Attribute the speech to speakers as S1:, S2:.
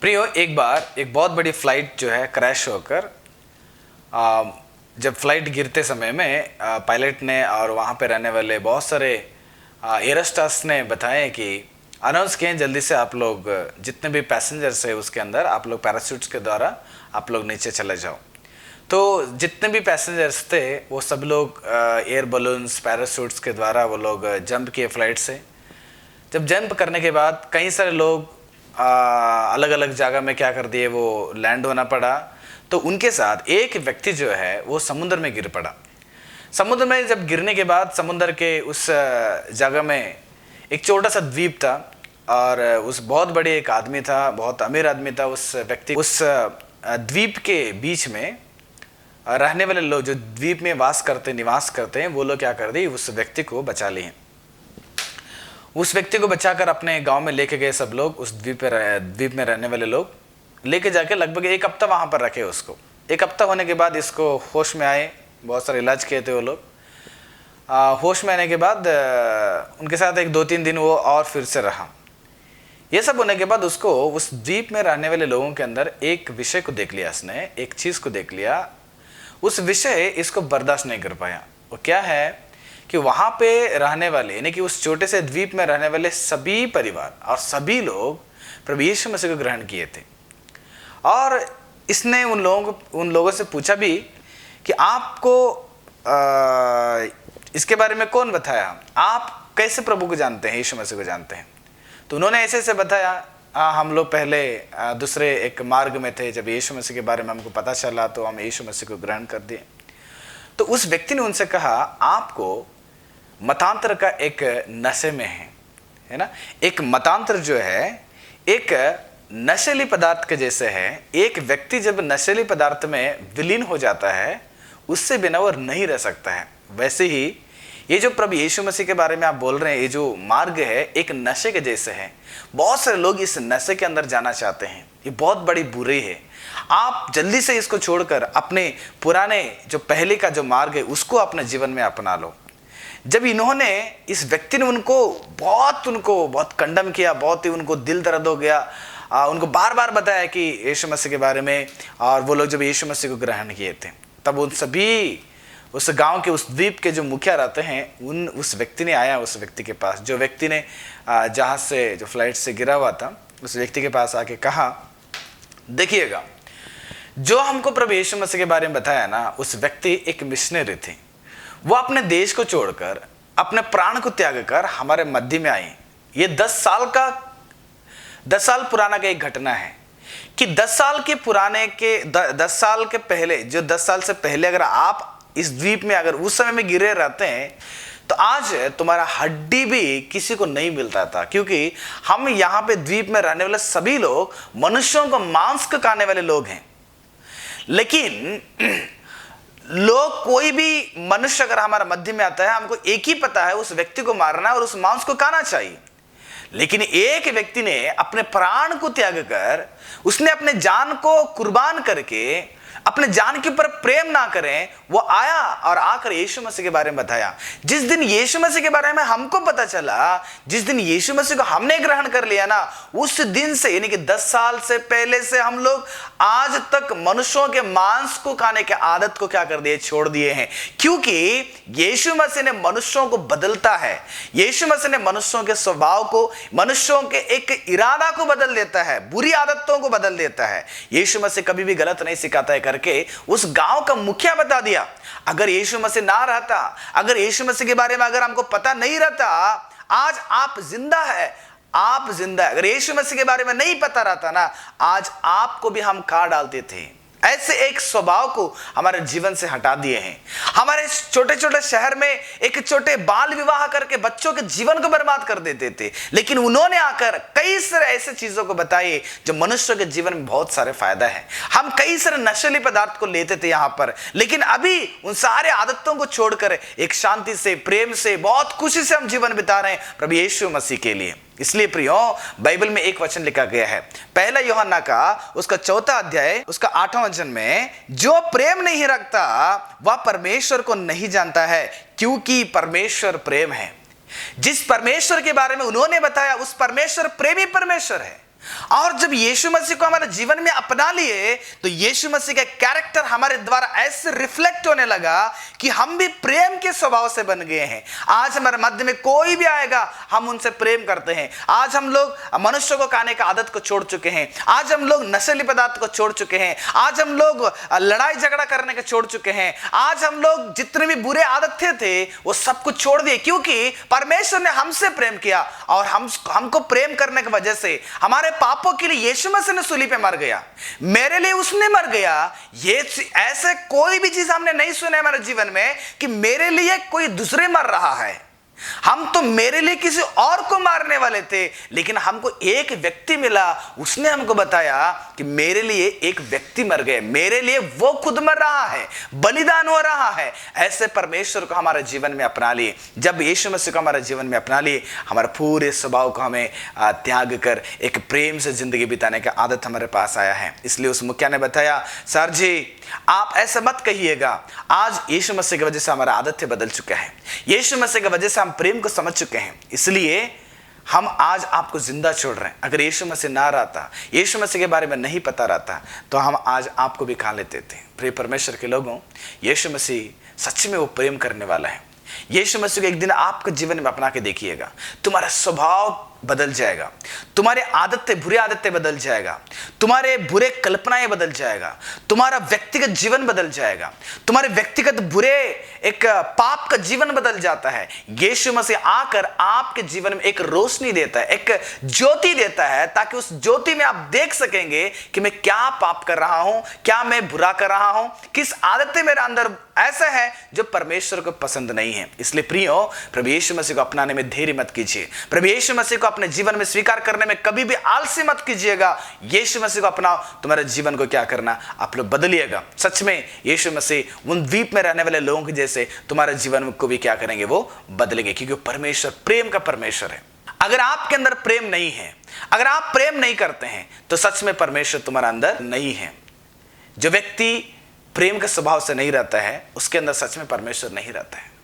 S1: प्रियो, एक बार एक बहुत बड़ी फ्लाइट जो है क्रैश होकर जब फ्लाइट गिरते समय में पायलट ने और वहाँ पे रहने वाले बहुत सारे एयर स्टाफ्स ने बताया कि अनाउंस किए जल्दी से आप लोग जितने भी पैसेंजर्स है उसके अंदर आप लोग पैराशूट्स के द्वारा आप लोग नीचे चले जाओ। तो जितने भी पैसेंजर्स थे वो सब लोग एयर बलून्स पैराशूट्स के द्वारा वो लोग जंप किए फ्लाइट से। जब जंप करने के बाद कई सारे लोग अलग अलग जगह में क्या कर दिए, वो लैंड होना पड़ा। तो उनके साथ एक व्यक्ति जो है वो समुद्र में गिर पड़ा। समुद्र में जब गिरने के बाद समुद्र के उस जगह में एक छोटा सा द्वीप था और उस बहुत बड़े एक आदमी था, बहुत अमीर आदमी था। उस व्यक्ति उस द्वीप के बीच में रहने वाले लोग जो द्वीप में निवास करते हैं वो लोग क्या कर दिए, उस व्यक्ति को बचा लिए। उस व्यक्ति को बचाकर अपने गांव में लेके गए सब लोग। उस द्वीप में रहने वाले लोग लेके जाके लगभग एक हफ्ता वहां पर रखे उसको। एक हफ्ता होने के बाद इसको होश में आए, बहुत सारे इलाज किए थे वो लोग। होश में आने के बाद उनके साथ एक 2-3 दिन वो और फिर से रहा। ये सब होने के बाद उसको उस द्वीप में रहने वाले लोगों के अंदर एक विषय को देख लिया, उसने एक चीज को देख लिया। उस विषय इसको बर्दाश्त नहीं कर पाया। वो क्या है कि वहां पे रहने वाले यानी कि उस छोटे से द्वीप में रहने वाले सभी परिवार और सभी लोग प्रभु यीशु मसीह को ग्रहण किए थे। और इसने उन लोगों से पूछा भी कि आपको इसके बारे में कौन बताया, आप कैसे प्रभु को जानते हैं, यीशु मसीह को जानते हैं। तो उन्होंने ऐसे बताया, हम लोग पहले दूसरे एक मार्ग में थे, जब यीशु मसीह के बारे में हमको पता चला तो हम यीशु मसीह को ग्रहण कर दिए। तो उस व्यक्ति ने उनसे कहा, आपको मतांतर का एक नशे में है ना। एक मतांतर जो है एक नशीली पदार्थ के जैसे है। एक व्यक्ति जब नशीली पदार्थ में विलीन हो जाता है उससे बिना वो नहीं रह सकता है। वैसे ही ये जो प्रभु यीशु मसीह के बारे में आप बोल रहे हैं, ये जो मार्ग है एक नशे के जैसे है। बहुत सारे लोग इस नशे के अंदर जाना चाहते हैं। ये बहुत बड़ी बुराई है। आप जल्दी से इसको छोड़कर अपने पुराने जो पहले का जो मार्ग है उसको अपने जीवन में अपना लो। जब इन्होंने इस व्यक्ति ने उनको बहुत कंडम किया, बहुत ही उनको दिल दर्द हो गया, उनको बार बार बताया कि यीशु मसीह के बारे में, और वो लोग जब यीशु मसीह को ग्रहण किए थे तब उन सभी उस गांव के उस द्वीप के जो मुखिया रहते हैं उस व्यक्ति ने आया उस व्यक्ति के पास, जो व्यक्ति ने जहाज से जो फ्लाइट से गिरा हुआ था, उस व्यक्ति के पास आके कहा, देखिएगा जो हमको प्रभु यीशु मसीह के बारे में बताया ना, उस व्यक्ति एक मिशनरी थे। वो अपने देश को छोड़कर अपने प्राण को त्याग कर हमारे मध्य में आए। ये 10 साल पुराना का एक घटना है कि 10 साल के पहले, जो 10 साल से पहले अगर आप इस द्वीप में अगर उस समय में गिरे रहते हैं तो आज तुम्हारा हड्डी भी किसी को नहीं मिलता था। क्योंकि हम यहाँ पे द्वीप में रहने वाले सभी लोग मनुष्यों को मांस को खाने वाले लोग हैं। लेकिन लोग, कोई भी मनुष्य अगर हमारा मध्य में आता है, हमको एक ही पता है, उस व्यक्ति को मारना और उस मांस को खाना चाहिए। लेकिन एक व्यक्ति ने अपने प्राण को त्याग कर, उसने अपने जान को कुर्बान करके अपने जान के ऊपर प्रेम ना करें, वो आया और आकर यीशु मसीह के बारे में बताया। जिस दिन यीशु मसीह के बारे में हमको पता चला, जिस दिन यीशु मसीह को हमने ग्रहण कर लिया ना, उस दिन से यानी कि 10 साल से पहले से हम लोग आज तक मनुष्यों के मांस को खाने के आदत को क्या कर दिए, छोड़ दिए हैं। क्योंकि यीशु मसीह ने मनुष्यों को बदलता है। यीशु मसीह ने मनुष्यों के स्वभाव को, मनुष्यों के एक इरादा को बदल देता है, बुरी आदतों को बदल देता है। यीशु मसीह कभी भी गलत नहीं सिखाता है करके उस गांव का मुखिया बता दिया। अगर यीशु मसीह ना रहता, अगर यीशु मसीह के बारे में अगर हमको पता नहीं रहता, आज आप जिंदा है, आप जिंदा है। अगर यीशु मसीह के बारे में नहीं पता रहता ना, आज आपको भी हम काट डालते थे। ऐसे एक स्वभाव को हमारे जीवन से हटा दिए हैं। हमारे छोटे छोटे शहर में एक छोटे बाल विवाह करके बच्चों के जीवन को बर्बाद कर देते थे। लेकिन उन्होंने आकर कई सारे ऐसे चीजों को बताए जो मनुष्य के जीवन में बहुत सारे फायदा है। हम कई सारे नशीले पदार्थ को लेते थे यहाँ पर, लेकिन अभी उन सारे आदतों को छोड़कर एक शांति से, प्रेम से, बहुत खुशी से हम जीवन बिता रहे हैं प्रभु यीशु मसीह के लिए। इसलिए प्रियो, बाइबल में एक वचन लिखा गया है, पहला यूहन्ना का उसका 4वां अध्याय उसका 8वां वचन में, जो प्रेम नहीं रखता वह परमेश्वर को नहीं जानता है, क्योंकि परमेश्वर प्रेम है। जिस परमेश्वर के बारे में उन्होंने बताया, उस परमेश्वर प्रेमी परमेश्वर है। और जब यीशु मसीह को हमारे जीवन में अपना लिए तो यीशु मसीह का कैरेक्टर हमारे द्वारा ऐसे रिफ्लेक्ट होने लगा कि हम भी प्रेम के स्वभाव से बन गए हैं। आज हमारे मध्य में कोई भी आएगा, हम उनसे प्रेम करते हैं। आज हम लोग मनुष्य को खाने का आदत को छोड़ चुके हैं। आज हम लोग नशीले पदार्थ को छोड़ चुके हैं। आज हम लोग लड़ाई झगड़ा करने के छोड़ चुके हैं। आज हम लोग जितने भी बुरे आदतें थे वो सब कुछ छोड़ दिए, क्योंकि परमेश्वर ने हमसे प्रेम किया और हमको प्रेम करने की वजह से हमारे पापों के लिए यीशु मसीह ने सूली पे मर गया। मेरे लिए उसने मर गया। ये ऐसे कोई भी चीज हमने नहीं सुना हमारे जीवन में कि मेरे लिए कोई दूसरे मर रहा है। हम तो मेरे लिए किसी और को मारने वाले थे, लेकिन हमको एक व्यक्ति मिला, उसने हमको बताया कि मेरे लिए एक व्यक्ति मर गए, मेरे लिए वो खुद मर रहा है, बलिदान हो रहा है। ऐसे परमेश्वर को हमारे जीवन में अपना लिए। जब यीशु मसीह को हमारे जीवन में अपना लिए, हमारे पूरे स्वभाव को हमें त्याग कर एक प्रेम से जिंदगी बिताने का आदत हमारे पास आया है। इसलिए उस मुखिया ने बताया, सर जी आप ऐसा मत कहिएगा, आज यीशु मसीह की वजह से हमारा आदतें बदल चुका है। यीशु मसीह की वजह से हम प्रेम को समझ चुके हैं, इसलिए हम आज आपको जिंदा छोड़ रहे हैं। अगर यीशु मसीह ना रहता, यीशु मसीह के बारे में नहीं पता रहता, तो हम आज आपको भी खा लेते थे। प्रिय परमेश्वर के लोगों, यीशु मसीह सच में वो प्रेम करने वाला है। यीशु मसीह को एक दिन आपके जीवन में अपना के देखिएगा, तुम्हारा स्वभाव बदल जाएगा, तुम्हारे आदतें, बुरी आदतें बदल जाएगा, तुम्हारे बुरे कल्पनाएं बदल जाएगा, तुम्हारा व्यक्तिगत जीवन बदल जाएगा, तुम्हारे व्यक्तिगत बुरे एक पाप का जीवन बदल जाता है। यीशु मसीह आकर आपके जीवन में एक रोशनी देता है, एक ज्योति देता है, ताकि उस ज्योति में आप देख सकेंगे कि मैं क्या पाप कर रहा हूं, क्या मैं बुरा कर रहा हूं, किस आदतें मेरे अंदर ऐसा है जो परमेश्वर को पसंद नहीं है। इसलिए प्रियो, प्रभु यीशु मसीह को अपनाने में देरी मत कीजिए। प्रभु यीशु मसीह को अपने जीवन में स्वीकार करने में कभी भी आलसी मत कीजिएगा। यीशु मसीह को अपनाओ, तुम्हारे जीवन को क्या करना आप लोग बदलिएगा। सच में यीशु मसीह उन द्वीप में रहने वाले लोगों के जैसे तुम्हारे जीवन को भी क्या करेंगे, वो बदलेंगे, क्योंकि परमेश्वर प्रेम का परमेश्वर है। अगर आपके अंदर प्रेम नहीं है, अगर आप प्रेम नहीं करते हैं, तो सच में परमेश्वर तुम्हारे अंदर नहीं है। जो व्यक्ति प्रेम के स्वभाव से नहीं रहता है, उसके अंदर सच में परमेश्वर नहीं रहता है।